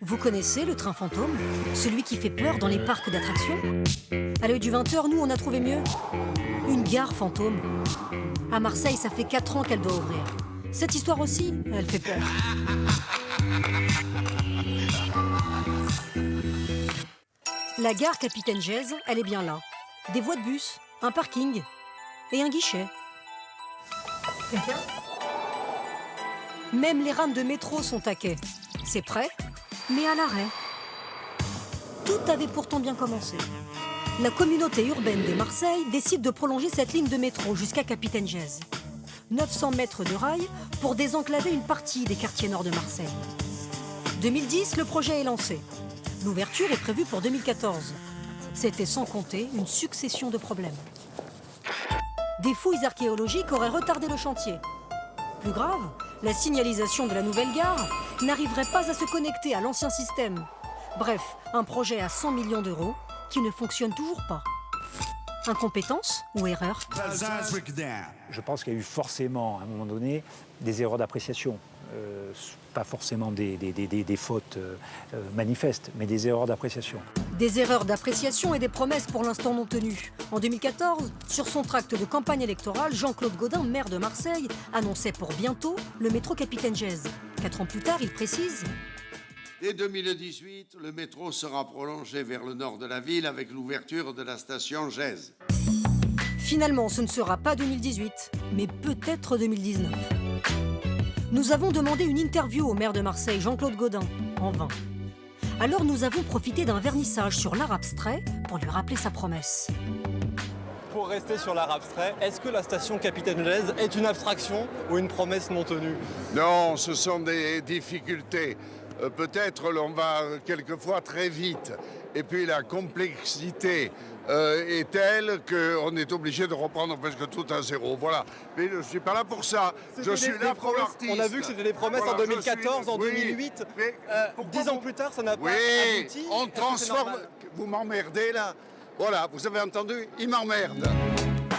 Vous connaissez le train fantôme? Celui qui fait peur dans les parcs d'attractions? À l'œil du 20h, nous, on a trouvé mieux. Une gare fantôme. À Marseille, ça fait 4 ans qu'elle doit ouvrir. Cette histoire aussi, elle fait peur. La gare Capitaine Gèze, elle est bien là. Des voies de bus, un parking et un guichet. Quelqu'un? Même les rames de métro sont à quai. C'est prêt, mais à l'arrêt. Tout avait pourtant bien commencé. La communauté urbaine de Marseille décide de prolonger cette ligne de métro jusqu'à Capitaine Gèze. 900 mètres de rail pour désenclaver une partie des quartiers nord de Marseille. 2010, le projet est lancé. L'ouverture est prévue pour 2014. C'était sans compter une succession de problèmes. Des fouilles archéologiques auraient retardé le chantier. Plus grave, la signalisation de la nouvelle gare n'arriverait pas à se connecter à l'ancien système. Bref, un projet à 100 millions d'euros qui ne fonctionne toujours pas. Incompétence ou erreur? Je pense qu'il y a eu forcément, à un moment donné, des erreurs d'appréciation. Pas forcément des fautes manifestes, mais des erreurs d'appréciation. Des erreurs d'appréciation et des promesses pour l'instant non tenues. En 2014, sur son tract de campagne électorale, Jean-Claude Gaudin, maire de Marseille, annonçait pour bientôt le métro Capitaine Gèze. 4 ans plus tard, il précise: dès 2018, le métro sera prolongé vers le nord de la ville avec l'ouverture de la station Gèze. Finalement, ce ne sera pas 2018, mais peut-être 2019. Nous avons demandé une interview au maire de Marseille, Jean-Claude Gaudin, en vain. Alors nous avons profité d'un vernissage sur l'art abstrait pour lui rappeler sa promesse. Pour rester sur l'art abstrait, est-ce que la station Capitaine Gèze est une abstraction ou une promesse non tenue? Non, ce sont des difficultés. Peut-être l'on va quelquefois très vite. Et puis la complexité est telle qu'on est obligé de reprendre presque tout à zéro. Voilà. Mais je ne suis pas là pour ça. Je suis là pour l'artiste. On a vu que c'était des promesses Voilà, en 2014, en 2008. Mais 10 ans plus tard, ça n'a pas oui, abouti. on Est-ce que c'est transforme. normal? Vous m'emmerdez là. Voilà, vous avez entendu? Il m'emmerde.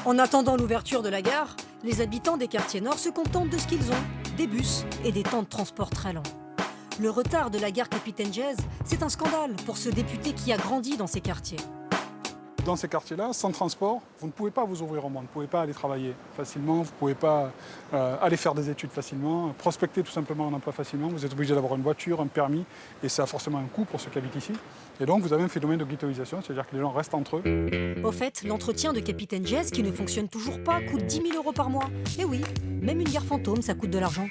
En attendant l'ouverture de la gare, les habitants des quartiers nord se contentent de ce qu'ils ont, des bus et des temps de transport très lents. Le retard de la gare Capitaine Gèze, c'est un scandale pour ce député qui a grandi dans ces quartiers. Dans ces quartiers-là, sans transport, vous ne pouvez pas vous ouvrir au monde, vous ne pouvez pas aller travailler facilement, vous ne pouvez pas aller faire des études facilement, prospecter tout simplement un emploi facilement. Vous êtes obligé d'avoir une voiture, un permis, et ça a forcément un coût pour ceux qui habitent ici. Et donc vous avez un phénomène de ghettoisation, c'est-à-dire que les gens restent entre eux. Au fait, l'entretien de Capitaine Gèze, qui ne fonctionne toujours pas, coûte 10 000 euros par mois. Et oui, même une gare fantôme, ça coûte de l'argent.